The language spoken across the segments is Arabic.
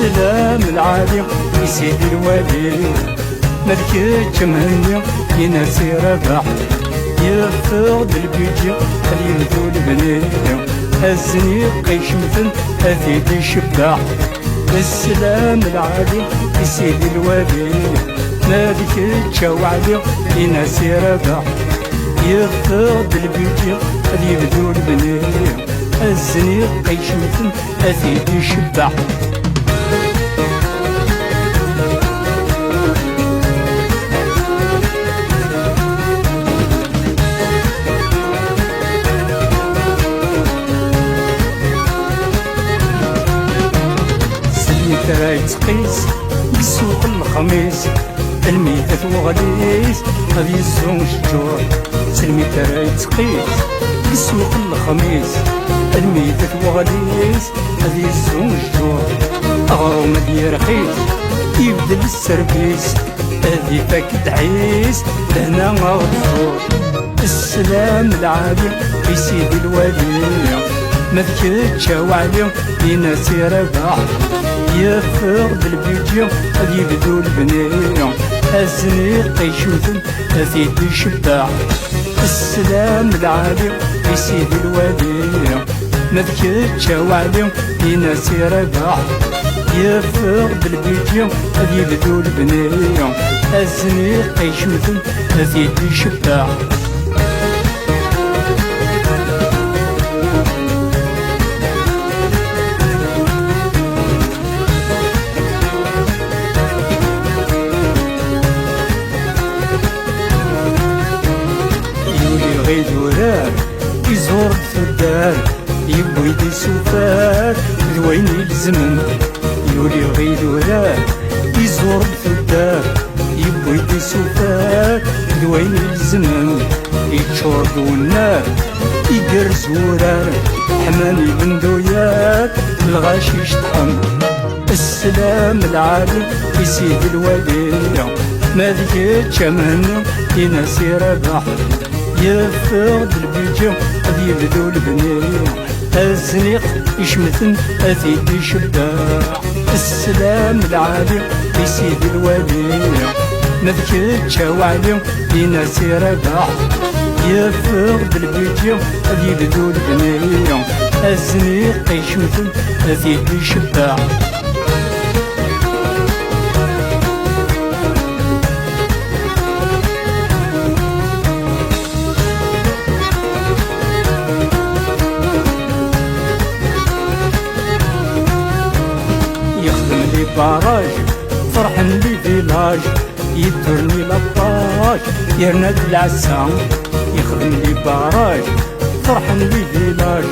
السلام العالي في سيد الوالي ملك الجمهني ينسي رباح يفقد البيجي يبدو البني هزني قيش مثل أثيد الشباح السلام العالي في سيد الوالي ملك الجوالي ينسي رباح يفقد البيجي يبدو البني هزني قيش مثل أثيد الشباح ترى يتقيس بسوق الخميس الميتة وغليس غادي يزون الشجور سلمي ترى يتقيس بسوق الخميس الميتة وغليس غادي يزون الشجور أغرو مدي رخيص يبدل السربيس هذي فاك تعيس لهنا غفور السلام العالي في سيدي الوالي مذكرتش وعليهم ينسي رباح يفقد البيجي غادي يبدو البنية هزني قيشوثن أثيد الشباح السلام العالي في سيدي الوالي مذكرتش وعليهم ينسي رباح يفقد البيجي غادي يبدو البنية هزني قيشوثن أثيد الشباح غيدورار يزور الثدار يبوي دي سوفار ذوين الزمن يولي غيدورار يزور الثدار يبوي دي سوفار ذوين الزمن يتشور النار يقرز ورار حماني بندويات الغاشيش طعم السلام العالي في سيد الوالي ما ذكرتش منه ينسي رباح يفقد البيجي غادي يبدو البنية الزنيق يشمثن أثيد الشباح السلام العالي في سيد الوالي مذكرتش وعليهم ينسي رباح يفقد البيجي غادي يبدو البنية الزنيق يشمثن أثيد الشباح باراج فرحن لي فيلاج يدرني لاباج يرند العسام يخدم لي باراج فرحن لي فيلاج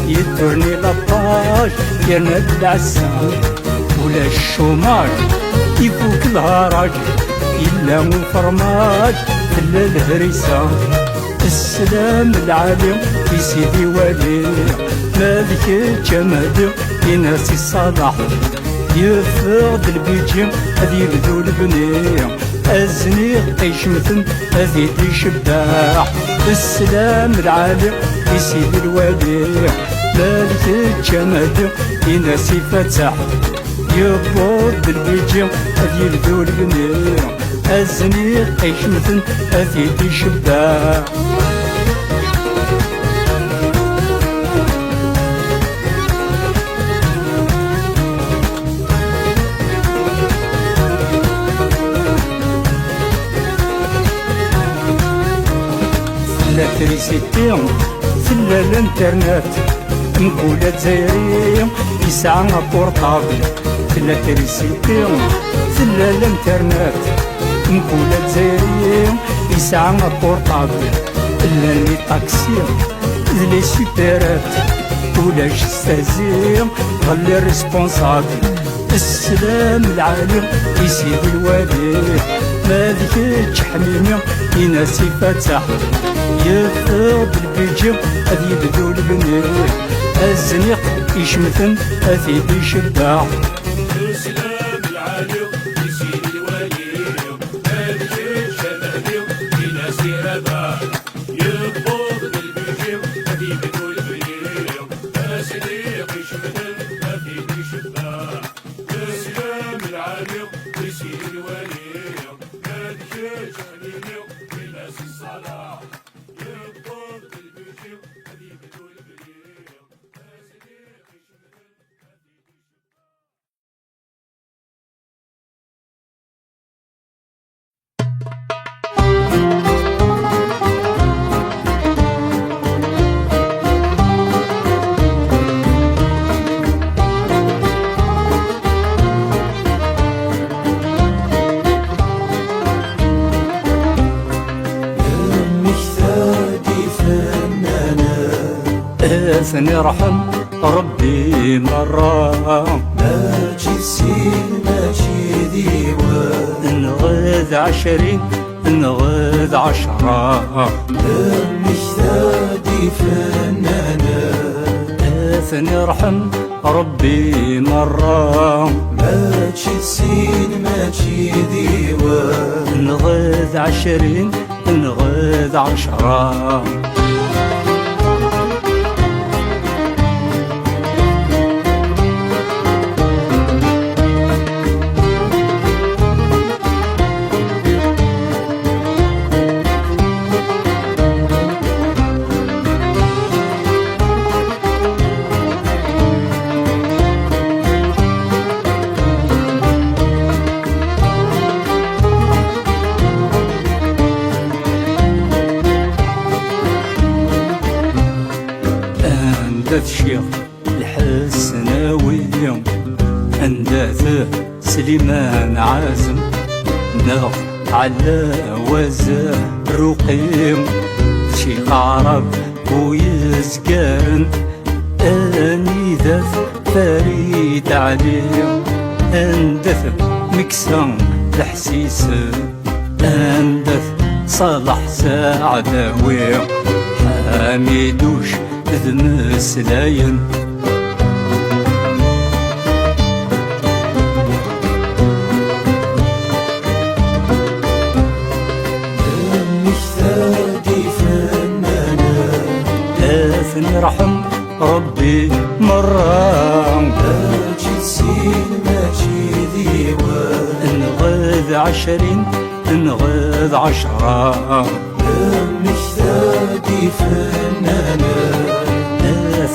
يدرني لاباج يرند العسام ولا الشوماج يفوك الهراج إلا وفرماج تلا الهريسة السلام العالي في سيدي ولي مالك الجمال ينسي الصلاح يفقد البيجي غادي يبدو البنية الزنيق يشمثن أثيد الشباح السلام العالي في سيدي الوالي مالك الجمال ينسي فتح يفقد البيجي غادي يبدو البنية الزنيق يشمثن أثيد الشباح الكتريسيتي ثلا الانترنت مقولة زايري يسعى بورطابل الكتريسيتي ثلا الانترنت مقولة زايري يسعى بورطابل إلا لي طاكسي لي سوبرات ولاش ستازي غلي ريسبونسابل السلام العالي في سيدي الوالي ما ذيك حميمي ينسي فتح يفقد البيجي غادي يبدو البنية الزنيق يشمثن أثيد الشباح السلام العالي في سيدي الوالي مالك الجمال ينسي رباح يفقد البيجي غادي يبدو البنية الزنيق يشمثن أثيد الشباح ثاني رحم ربي مرة ماشي سين ماشي ديوان، نغذ 20 نغذ 10 المجتهد فنانا. ثاني رحم ربي مرة ماشي سين ماشي ديوان، نغذ 20 نغذ 10 أندث شيخ الحسناوي أندث سليمان عازم نغ على وزا رقيم شيخ عرب ويزقارن أنيذث فريد عليم أندث مكسان الحسيس أندث صالح سعداوي حميدوش ذمسلاين المجتهد فنانا. ثاني رحم ربي مرة ماشي سين ماشي ديوان، نغذ 20 نغذ 10 المجتهد فنانا.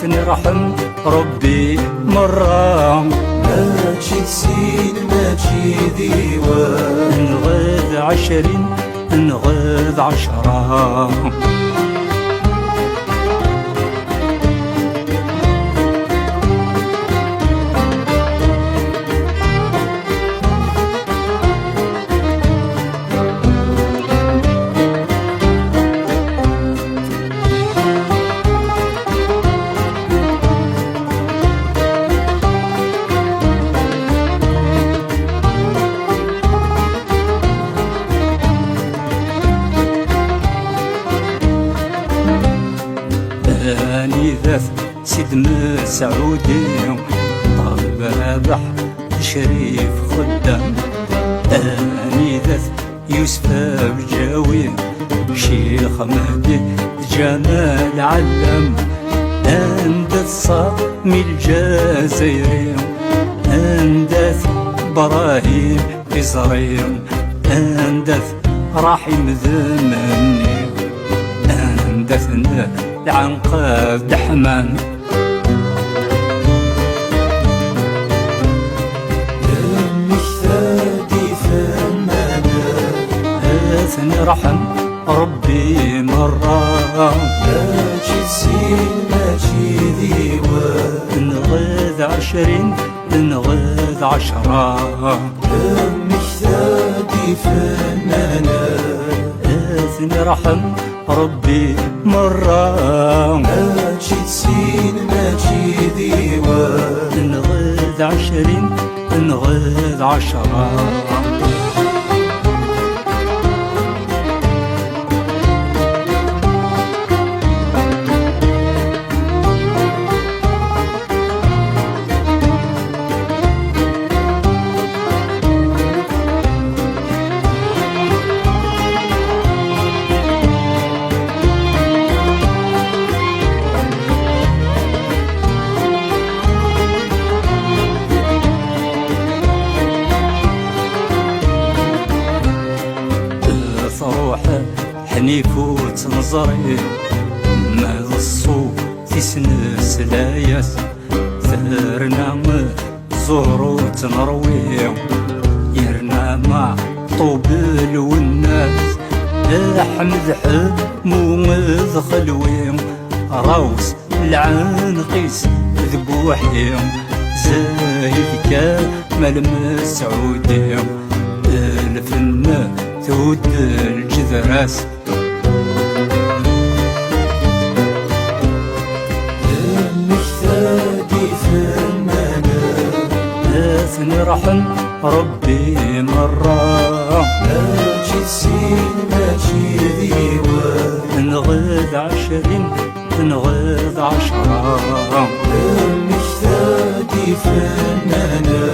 ثاني رحم ربي مرة ماشي سين ماشي ديوان، نغذ 20 نغذ 10 أني ذاث سيد مسعودي طالب رابح شريف خدام أني ذاث يوسف بجاوي شيخ مهدي جمال علم أندث صامي الجزائري أندث براهيم إزريم أندث رحيم ذمني أندث العنقاب دحمان المجتهد فنانا. ثاني رحم ربي مرة ماشي سين ماشي ديوان، نغذ 20 نغذ 10 المجتهد فنانا. ثاني رحم ربي مرة ماشي سين ماشي ديوان، نغذ 20 نغذ 10 صروحه حنيف وتنظري ما الصوت تسنس لايس ثرنا زهر وتنروي يرنا مع طوبل والناس احمد حمومذ خلوي راوس العنقيس ذبوحيم زايد كامل مسعودي الفن ثود الجذراس اثني رحم ربي مرة ماشي تسين ماشي ديوان نغيض 20 نغيض 10 المجتهد فنانا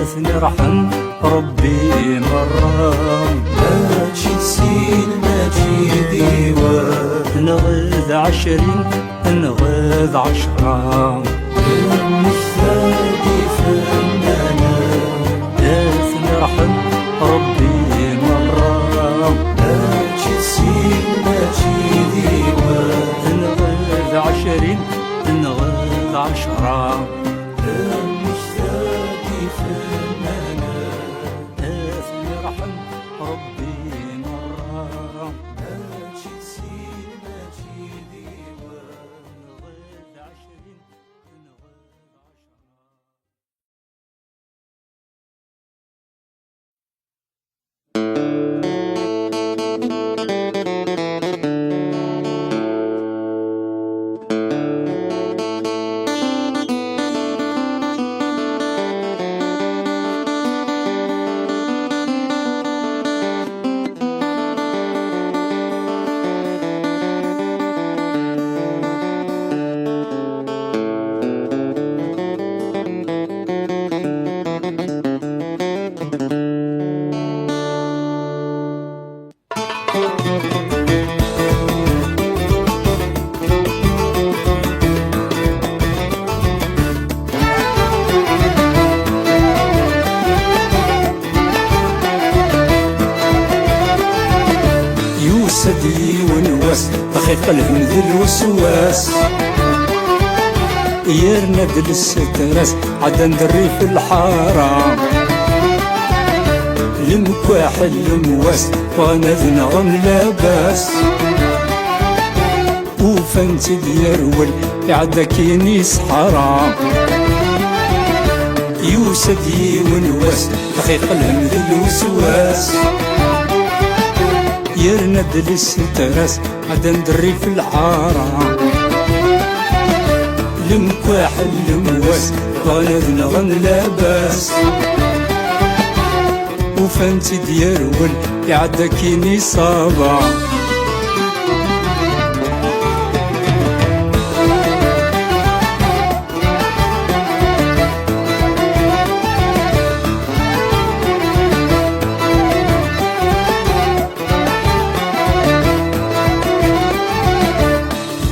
اثني رحم ربي مرة ماشي تسين ماشي ديوان نغيض 20 نغيض 10 المجتهد فنانا اثني رحم ربي مرة ماشي تسين ماشي ديوان نغيض 20 نغيض 10 المجتهد فنانا اثني رحم ربي مرة ماشي تسين ماشي ديوان نغيض 20 نغيض 10 يوسدي ونواس دقيق الهمد الوسواس يرنا دل الستراس عدا ندري في الحارة المكواح المواس وانا ذنغم لاباس وفانت ديرول عدا كينيس حرام يوسدي ونواس دقيق الهمد الوسواس يرنا دل الستراس عدا ندري في الحارة المكواح المواس وانا ذنغم لاباس وفانت ديرول يعدا كيني صابا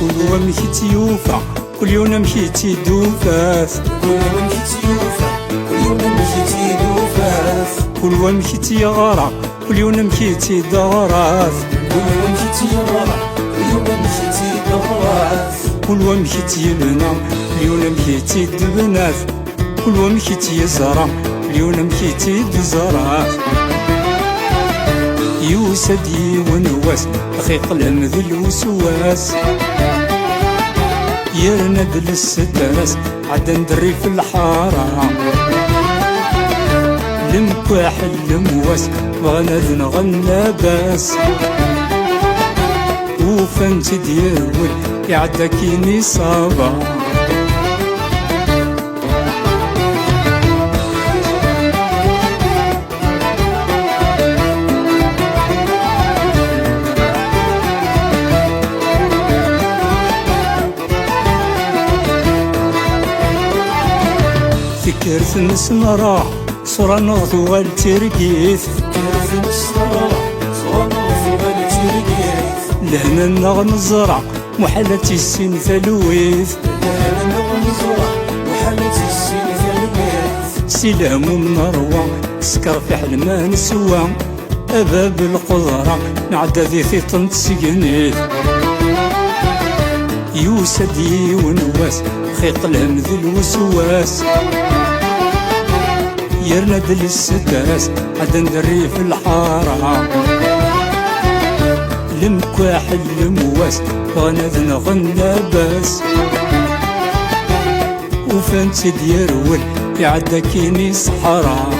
كل يوم مشيتي يوفى كل يوم مشيتي دوفاس كل يوم مشيتي يوفى كل يوم مشيتي دوفاس كل يوم مشيتي غارة كل يوم مشيتي دغراس كل يوم مشيتي يغرى كل يوم مشيتي دغراس كل يوم مشيتي لبنى كل يوم مشيتي دبناس كل يوم مشيتي زرع كل يوم مشيتي دزراس يوسدي ونواس دقيق الهمد الوسواس يرنا دل الستراس عدا ندري في الحارة المكواح المواس وانا ذنغم لاباس وفانت ديرول يعدا كيني صابا فكرت نسمرا صورة نغثو والترقيث كيف نصرى صونا في بالتي رقيت لهنا نغنزرع محلتي السن ثلويث لهنا نغنزرع وحالتي السن ثلويث سلام من روى سكر في حلمان نسوى أباب القدرة نعدى ذي ثيطن تسقنيث يوسدي ونواس خيط الهمذ الوسواس يرنا دل الستاس عدا ندري في الحارة المكواح المواس وانا ذنغن لاباس وفانت ديرول يعدا كيني صحراء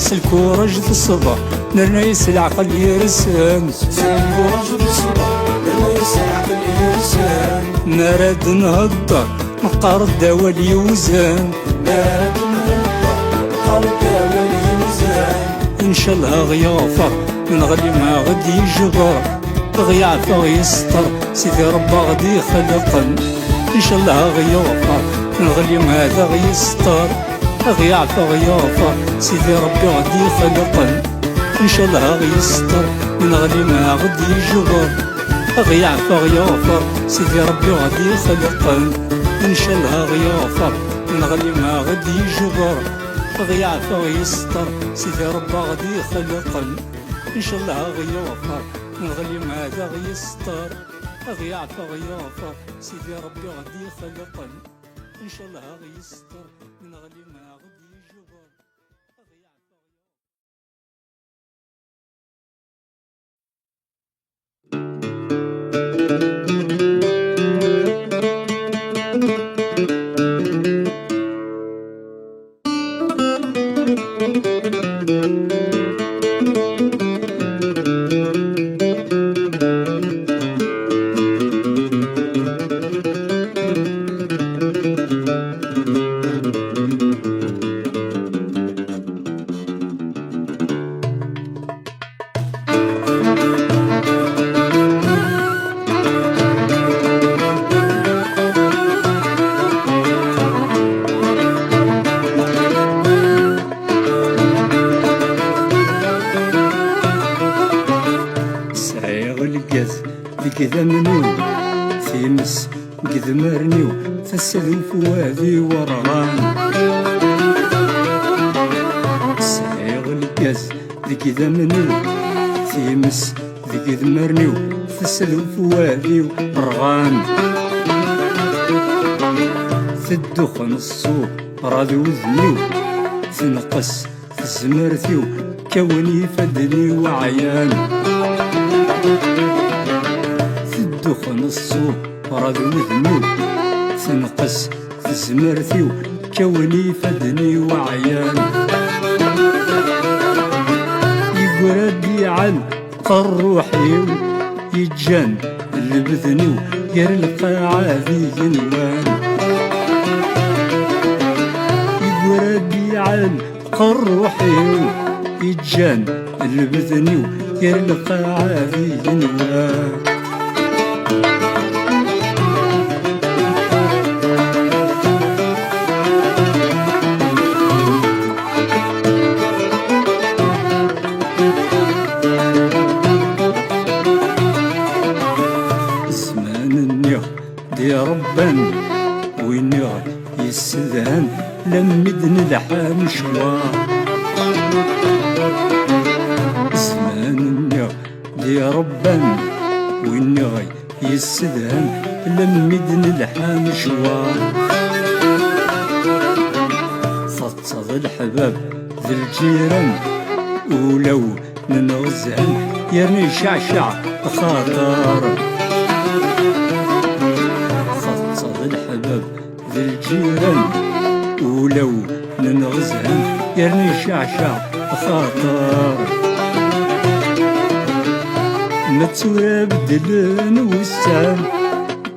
سلكوراج ذي الصبر نرنيس العقل يرسم سلكوراج ذي الصبر نرنيس العقل يرسم نراد نهضر نقار الدوا اليوزن نراد نهضر نقار الدوا اليوزن إن شاء الله غيوفر من غلي ما غدي يجبر غيعفى غيستر سيدي ربي غدي يخلقن إن شاء الله غيوفر من غلي ما هذا غيستر غيعفى غيوفر سيدي ربي غدي يخلقن إن شاء الله غيستر من غلي ما غدي يجبر غيعفى غيوفر سيدي ربي غدي يخلقن إن شاء الله غيوفر من غلي ما غدي يجبر غيعفى غيستر سيدي ربي غدي يخلقن إن شاء الله غيوفر من غلي ما هذا غيستر غيعفى غيوفر سيدي ربي غدي يخلقن إن شاء الله غيستر من غلي ما غدي يجبر كذا منو ثيمس قد مرنيو فالسلم فوادي ورغان سعيغ القاز ذي كذا منو ثيمس ذي قد مرنيو فالسلم فوادي ورغان في الدخن الصوب رادي وذنيو تنقص في الزمرثيو كوني فدني وعيان دخن الصوب راد وذنوب تنقص في زمرتي كوني فدني وعيان يقردي عن قروحي يتجن اللي بذنو غير القاعة ذي جنوان يقردي عن قروحي يتجن اللي بذنو غير القاعة ذي جنوان يا ربان وين يستدهن لمدن لحام شوار زمان يا ربان وين يستدهن لمدن لحام شوار فتصد الحباب ذي الجيران ولو ننغزهن يرني شعشع خاطر الحباب ذي الجيران ولو ننغزهن يرني شعشع خاطر ما تسورى بدلن وسام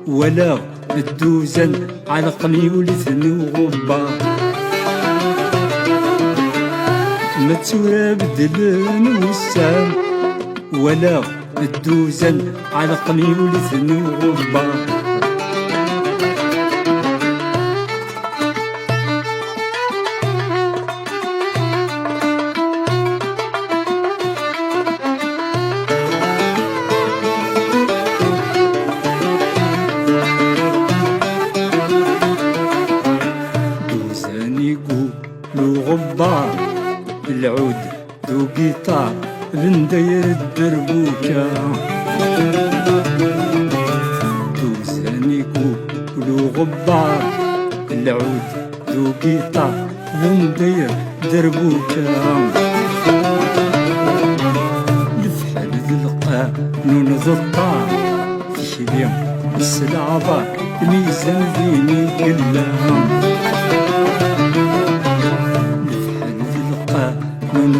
ولا الدوزن على قلي ولثن وغبا ما تسورى بدلن وسام ولا الدوزن على قلي ولثن وغبا غبار العود ذو قيطار بن داير الدربوكة دوزانيكو ولو غبار العود ذو قيطار بن داير دربوكة الفحل ذي القانون ذي الطار في شبيم السلعبار الميزان ديني كلها من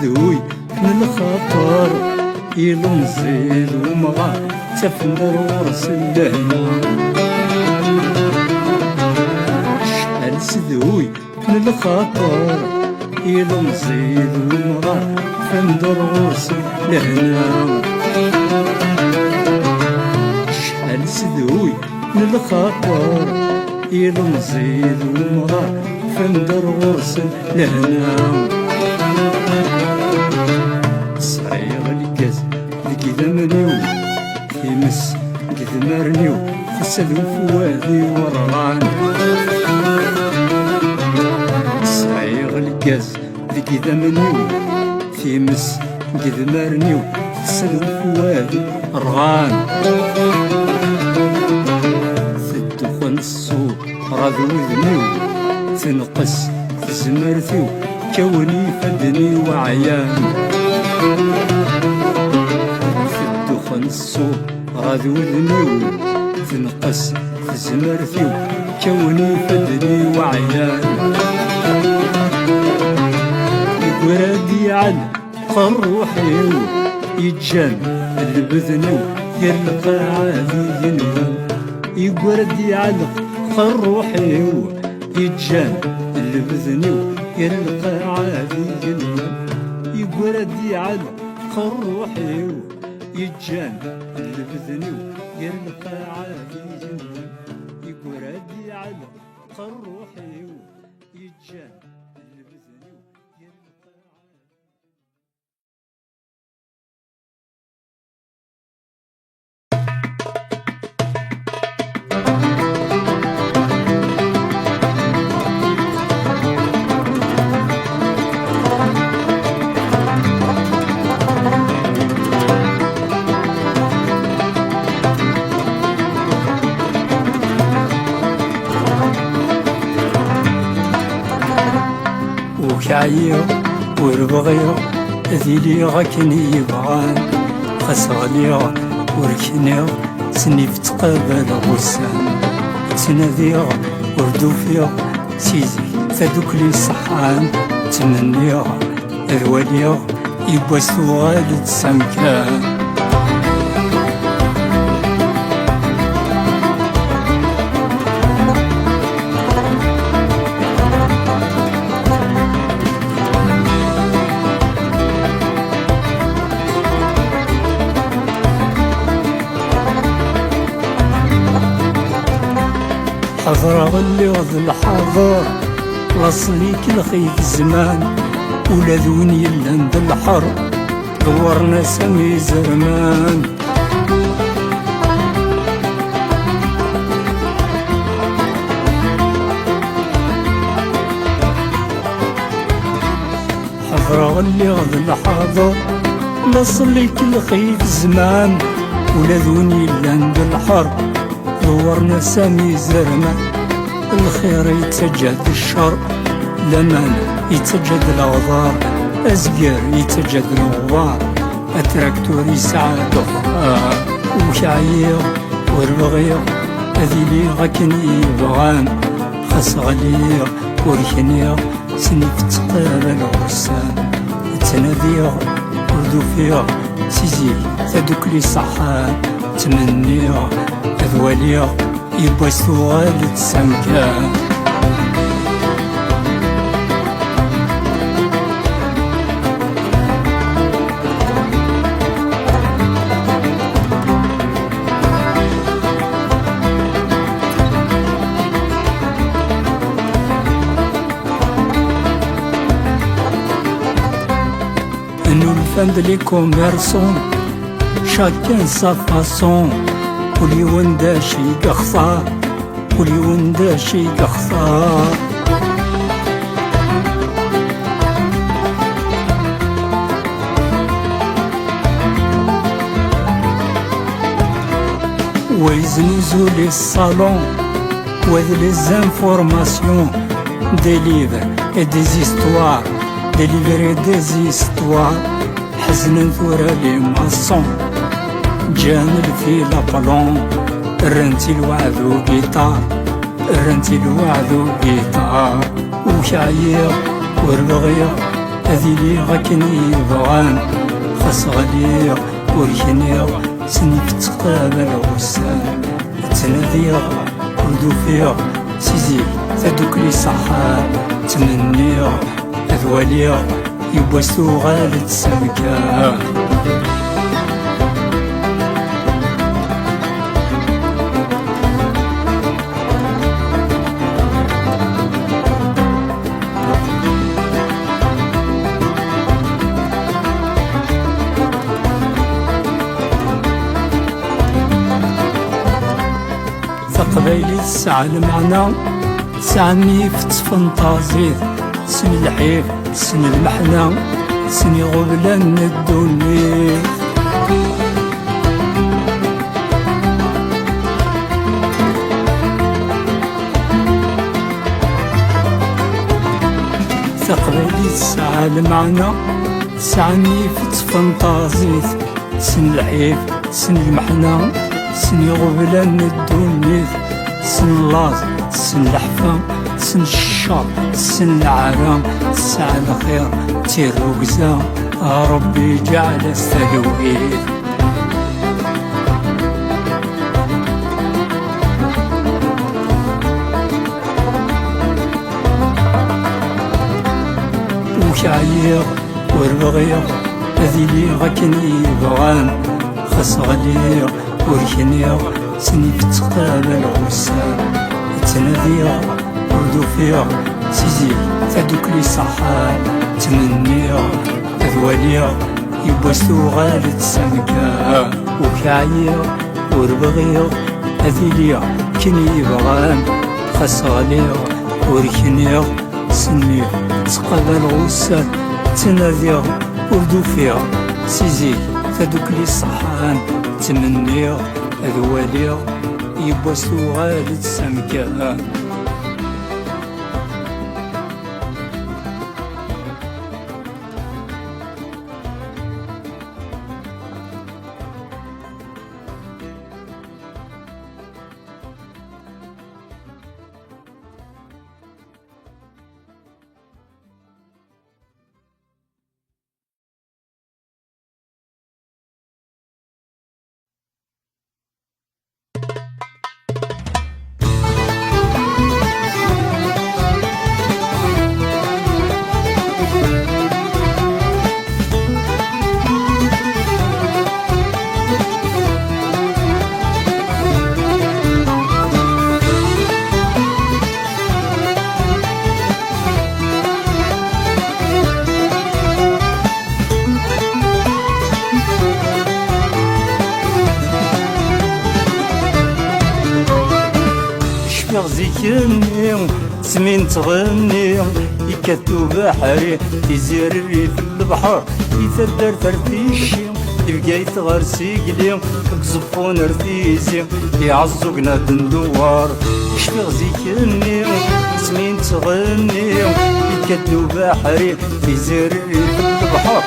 سدوي من الخطر يلمزيد ومغا تفندر ورس اللهنا شحال سدوي من الخطر يلمزيد ومغا تفندر ورس اللهنا شحال سدوي من الخطر يلمزيد ومغا تفندر ورس اللهنا صريغ الكاس ذكي ذمنيو يمس كذمرنيو خسد وفوادي ورغان صريغ الكاس ذكي ذمنيو يمس كذمرنيو خسد وفوادي رغان الدخان السوق راضي وذنيو تنقص زمرتيو كوني فدني وعيان في الدخان السوق راضي وذنيو تنقص زمرتيو كوني فدني وعيان يقرادي عن قروحيو يتجان البذنيو يلقى عادي ينوم يقردي على قروحيو يتجان البذنيو يلقى عادي ينوم يقردي على قروحيو يتجان البذنيو يلقى عادي ينوم يقردي على قروحيو يتجان البذنيو يلقى عادي. وكعيو وربغيو ذيلي غاكني يبغان خسغليو وركنيو سنيف تقابل غسان تناديو وردوفيو سيزي تدوكلي صحان تمنيو ذواليو يبوسو غالد سمكان حضر غلي وذ الحاضر لصليك الخيف الزمان ولا ذون يلان ذا الحر دورنا سمي زرمان حضر غلي وذ الحاضر لصليك الخيف الزمان ولا ذون يلان ذا الحر دورنا سامي زرمان الخير يتجد الشر لمن يتجد الأغضار أزقر يتجد الغبار التراكتور يسعد غبار وكعيو وربغيو أذيلي غاكني يبغان خاص غليو وركنيو سنيف تقابل غسان تناديو وردوفيو سيزي تدوكلي صحان تمنيو ذواليو يبوسو غالد سمكان انو الفند لي كوميرسون شاكين سا فاسون كلي ونداشي قخصا كلي ونداشي قخصا ويزنزو لي الصالون وذ لي زانفورماسيون دي ليفر اي دي زيستوار دي ليفر اي دي زيستوار حزن ثورة لي ماسون جان في لابالون رنتي الوعد وقيطار رنتي الوعد وقيطار وكعير وربغير هذي لي غاكني بغان خاص غالي وركني سني في التقابل غسان تناديا وردو فيها سيزي تدوك لي صحان تمنيا أذواليا يبوسو غالد سمكان قبايلي تسعى المعنى تسعني في تفنطازيد سن الحيف سن المحنى سن غبلان الدنيا قبايلي تسعى المعنى تسعني في تفنطازيد سن الحيف سن المحنى سن غبلان الدنيا سن اللاز سن الحفام سن الشر سن العرام ساعة الخير تير وقزام ربي جعل السلويد وكعيق وربغيق هذي لي غاكني بغان خاص غالي وركنيا سني في التقابل غسان تناديا وردو فيها سيزي تدوك لي صحان تمنيا أذواليا يبوسو غالد سمكان وكعيا وربغيا هذي ليا كني بغان خاص غاليا وركنيا سني تقابل غسان تناديا وردو فيها سيزي تدوك لي صحان تمنيا أذواليا يبوسو غالد سمكان زيكني سمين تغني يكتو بحري يزيري في البحر يثدر ترتيشي يبقى يتغر سيقلي كزفون رتيزي يعزقنا دندوار يشفيغ زيكني سمين تغني يكتو بحري يزيري في البحر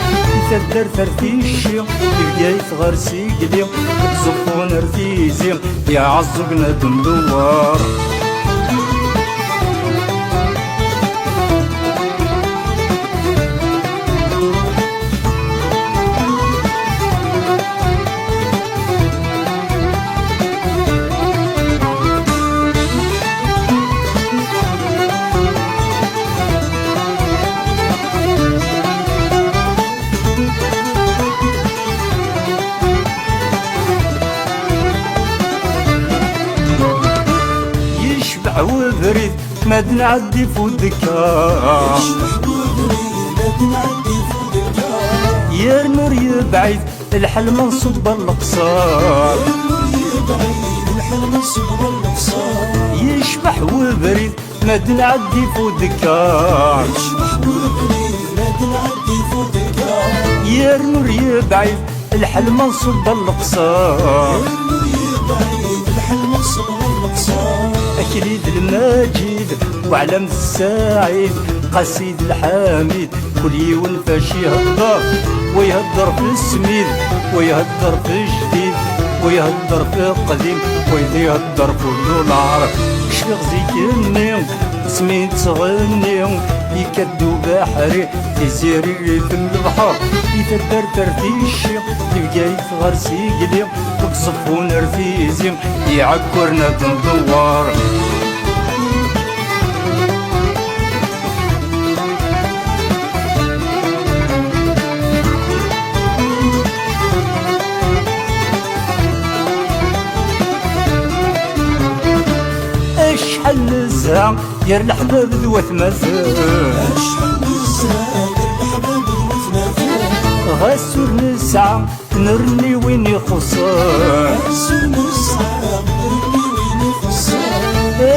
يثدر ترتيشي يبقى يتغر سيقلي كزفون رتيزي يعزقنا دندوار وبريد ما نعدي فودكا يا النور يبعيد الحل منصوب القصار يشبح وبريد ما نعدي فودكا يا النور يبعيد الحل منصوب القصار أكليد المجيد وعلم السعيد قصيد الحميد كل يوم فاش يهضر ويهضر في السميد ويهضر في الجديد ويهضر في القديم ويهضر في الدولار شفيغ زيكني اسمي تغني يكدو بحري يزيري في البحر يتدر ترتيشي تبقى يثغر سيقلي تقصفون رفيزي يعكرنا تندوار اشحال نزهة يا الحباب ذوات مازال اشحال نزهة يا الحباب ذوات مازال غسور نسعى نرني وين يخسر غسور نسعى نرني وين يخسر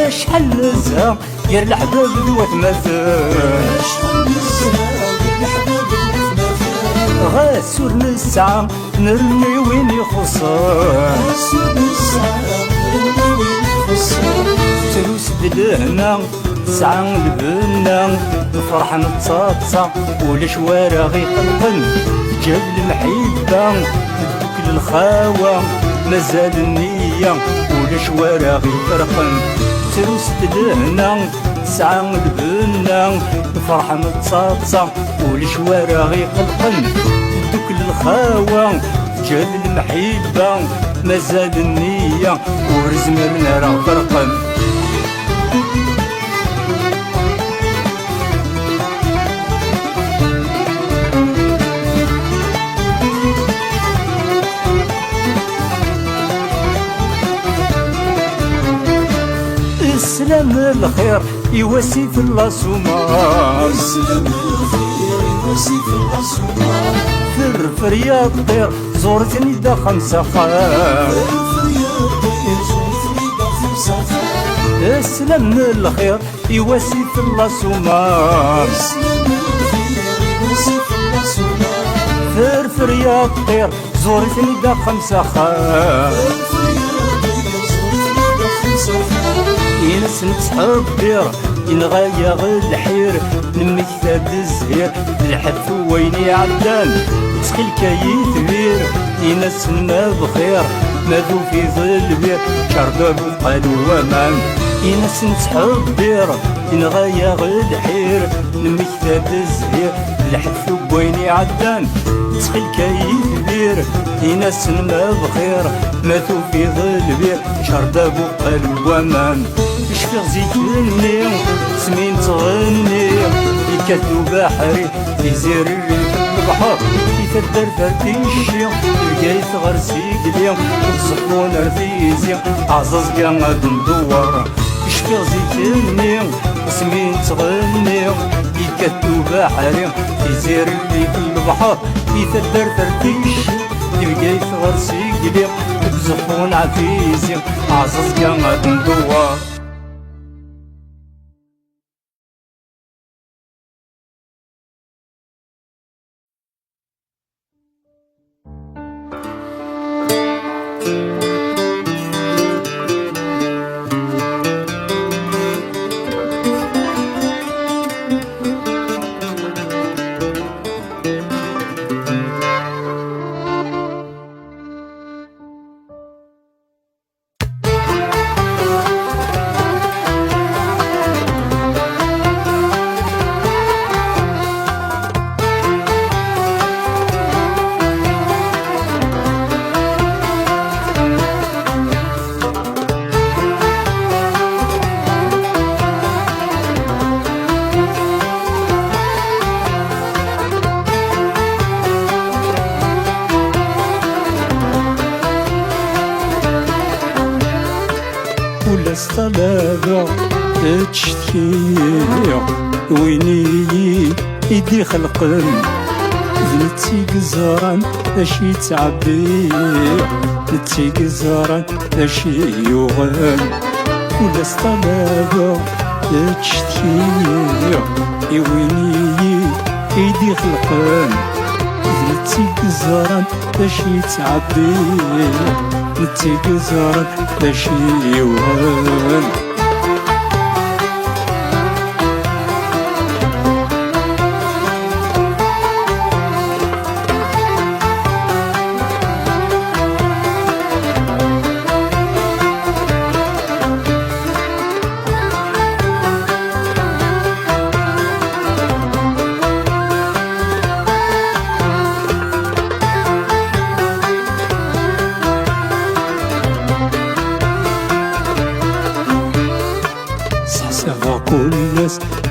اشحال نزهة يا الحباب ذوات مازال اشحال نزهة يا الحباب ذوات مازال غسور نسعى نرني وين يخسر غسور نسعى نرني وين يخسر تروس دلهنا سعى لبنا فرح نتصاتصا ولا شوارع غي قلقن جاب المحيبة دوك للخاوة مازال النية ولا شوارع غي فرقن تروس دلهنا سعى لبنا فرح نتصاتصا ولا شوارع غي قلقن دوك للخاوة جاب المحيبة مازال النية ورزمرنا راه فرقن السلام الخير يواسي في الاسمار السلام الخير يواسي في الاسمار فرفر يا الطير زورتني دا خمسة خير فرفر يا الطير زورتني دا خمسة خير السلام الخير يواسي في الاسمار السلام الخير يواسي في الاسمار فرفر يا الطير زورتني دا خمسة خير فرفر يا الطير زورتني دا خمسة خير ينس نتحبر ينغايا غير الحير نمي كتاب الزهير الحف ويني عدان تخيل كايت بير ينس ما بخير ماذو في ظل بير شرب قالوا ومان ينس نتحبر ينغايا غير الحير نمي كتاب الزهير الحف ويني عدان تخيل كايت بير ينس ما بخير ماذو في ظل بير شرب قالوا ومان شفي زيتني سمين تغني يكدو بحري يزير في البحر يتدر فرتيشي يلقى يثغر سيقلي وتصفون رفيزي عزاز قاعد ندور شفي زيتني سمين تغني يكدو بحري يزير في البحر يتدر فرتيشي يلقى يثغر سيقلي وتصفون عفيزي عزاز قاعد ندور ولا الصلابة تشتكي ويني يدي خلقن نتي قزران اشي تعبي نتي قزران اشي يوغن ولا الصلابة تشتكي ويني يدي خلقن نتي قزران اشي تعبي نتي قزران اشي يوغن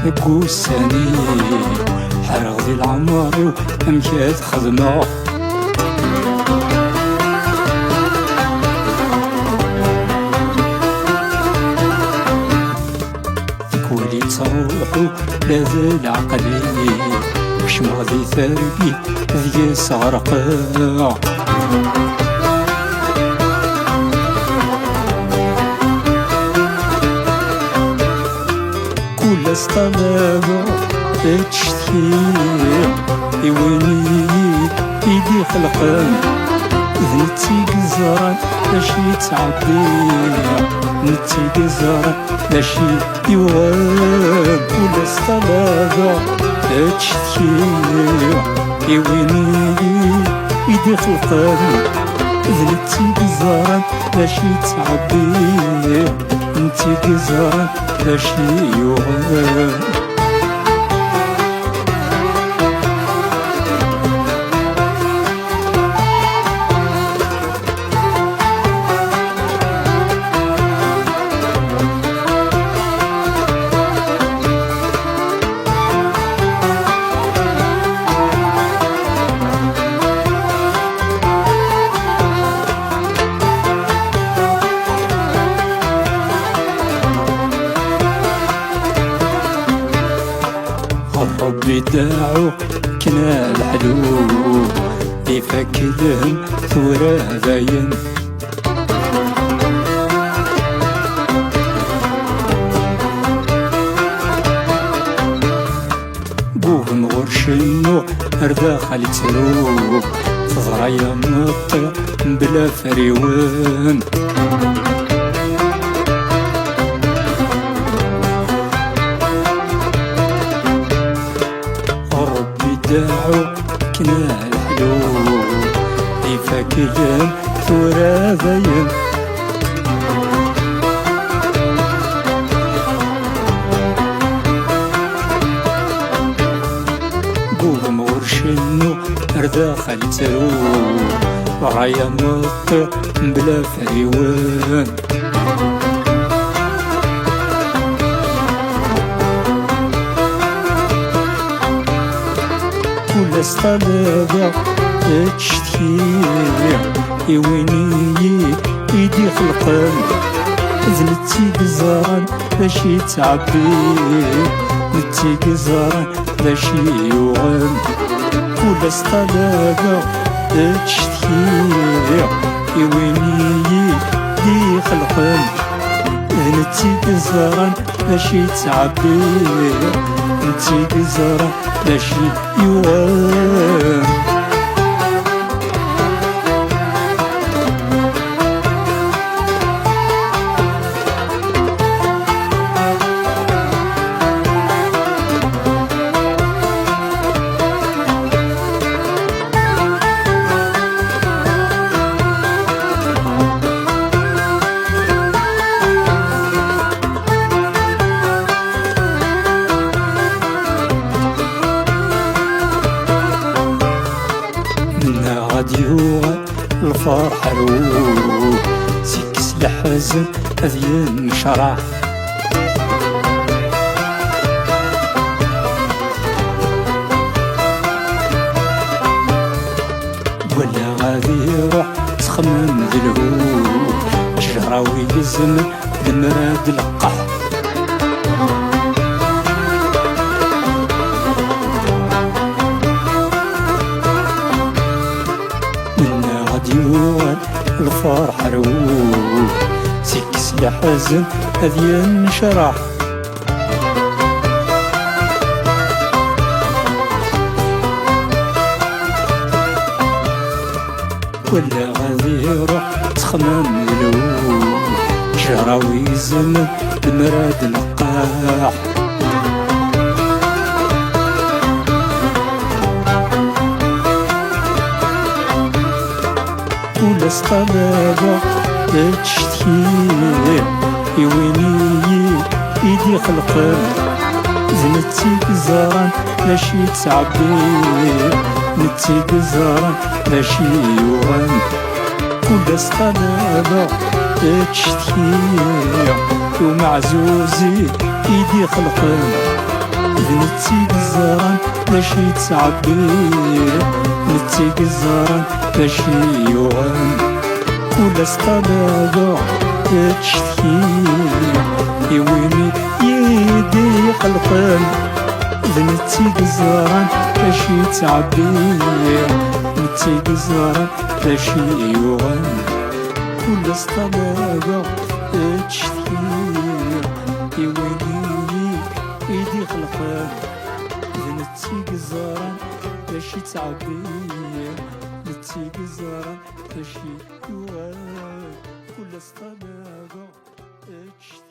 قوساني حرغ ذي العمر وامجاد خدمة كولي تروحو لذا العقلي وش مغذي ثربي ذي سغرقا كل استمامة تشتكي يويني يدي خلقان نتي قزران لاشي تعبي نتي قزران لاشي يوان كل استمامة تشتكي يويني يدي خلقان نتي قزران لاشي تعبي نتي قزران لاشي يوان ربي داعو كنا الحلو يفكدهم ثورة باين بوهم غرشنو اردا خالي تروب فضرايا مطي بلا فريوان داعو كنا الحلو يفكدهم ثورة باين بوهم غرشنو اردا خالي تروب رايا مطي بلا فريوان كل استمامة تشتكي يويني يدي خلقان نتي قزران لاشي تعبي نتي قزران لاشي يوان كل استمامة تشتكي يويني يدي خلقان نتي قزران لاشي تعبي نتي قزران لاشي يوان راديو الفرح روح سكس الحزن أذين شرح ولا غادي يروح تخمم ذلهو جراوي الزمن المراد القح ديوان الفرح روح سكس الحزن أذين شرح ولا غادي يروح تخمم له جراوي الزمن المراد القاح كل استمامة تشتكي يويني يدي خلقان نتي قزران لاشي تعبي نتي قزران لاشي يوان كل استمامة تشتكي ومعزوزي يدي خلقان نتيك الزران باش يتعبير، نتيك الزران باش يوغن كل اسطباقة تشتكي يويني يدي قلقان نتيك الزران باش يتعبير، نتيك الزران باش يوغن كل اسطباقة تشتكي يويني يدي قلقان نتيك الزران باش يتعبير، نتيك الزران باش يوغن كل اسطباقة تشتكي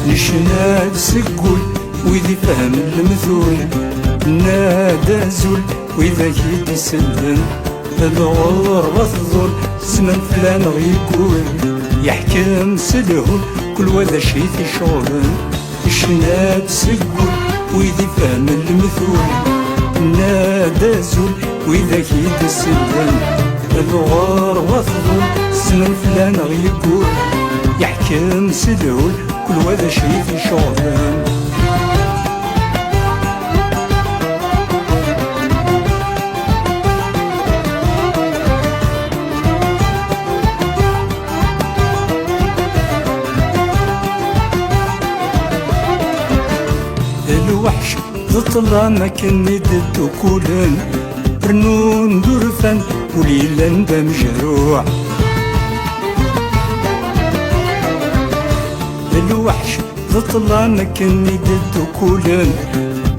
نشناد سقول وإذا فهم المثول نادى زول وإذا كيد يسلم الغور والظل زمن فلان غيقول يحكم سلهول كل وذا شي في شغل نشناد سقول وإذا فهم المثول نادى زول وإذا كيد يسلم الغور والظل زمن فلان غيقول يحكم سلهول كل وذا شي في شغل الوحش ضطلا ما كان يددو كولن رنون درفان وليلا بمجروع الوحش ضطلا ما كان يددو كولن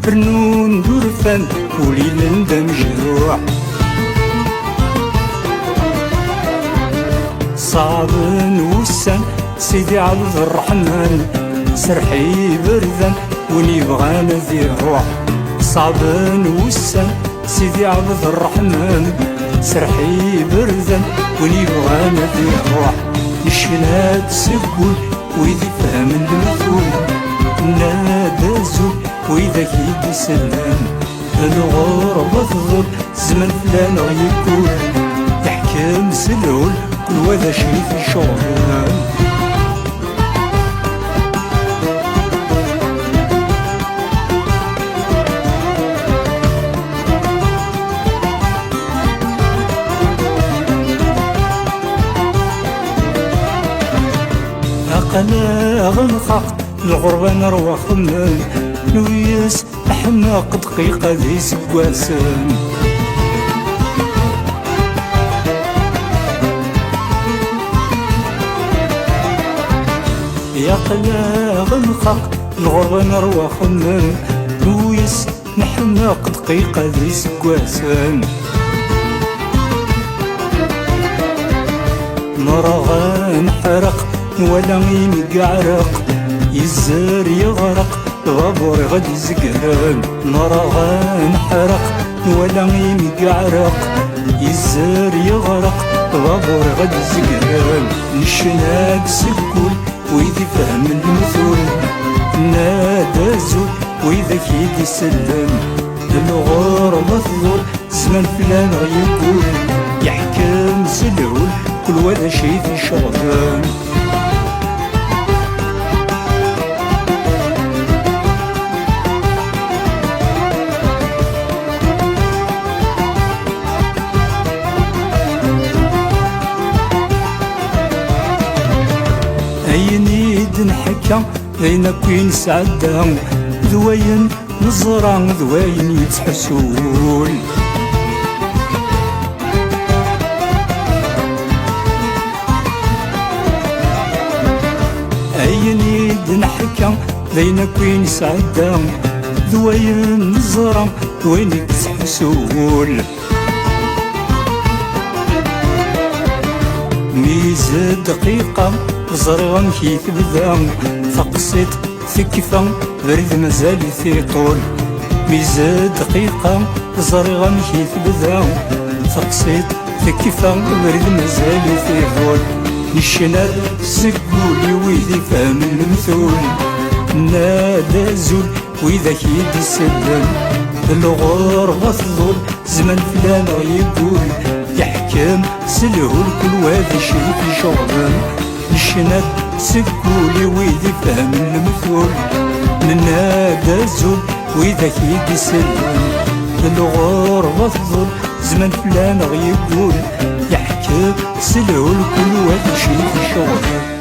رنون درفان وليلا بمجروع صعب وسان سيدي عبد الرحمن سرحي بردان وني بغانا ذي روح صعب وسان سيدي عبد الرحمن سرحي بردان وني بغانا ذي روح الشناد سقول وإذا فهم المثول نادى زول وإذا كيد يسلم الغربة تظل زمن فلان غيقول يحكم سلول كل وذا شي في شغل أنا غنخاق الغربة نروى خمم نويس أحماق دقيقة ذي سكواسن يا قلا غنخاق الغربة نروى خمم نويس نحماق دقيقة ذي سكواسن نرى نحرق ولا يمقعرق يزار يغرق غبور غد يزقرن نرى نحرق ولا يمقعرق يزار يغرق غبور غد يزقرن نشناق سكول وإذا فهم المثول نادى زول وإذا كيد يسلم الغربة تظل زمن فلان غيقول يحكم سلول كل وذا شي في شغل نحكى بين كوين سعدة ذوين نزرع ذوين يتحسول أين يد نحكى بين كوين سعدة ذوين نزرع ذوين يتحسول ميزة دقيقة زرغم كيف بدا فقصيت ثكفة برد مازال في طول ميزة دقيقة زرغم كيف بدا تقصيد تكفى برد مازال يثيبون الشناد سقولي ويدي فهم المثول نادى زول وإذا كيد يسلم الغربة تظل زمن فلان يقول يحكم سلهول كل وادي شي في شغل الشناد سقولي ويدي فهم المثول نادى زول وإذا كيد يسلم الغربة تظل زمن فلان يقول يحكم سلهول كل وادي شي في شغل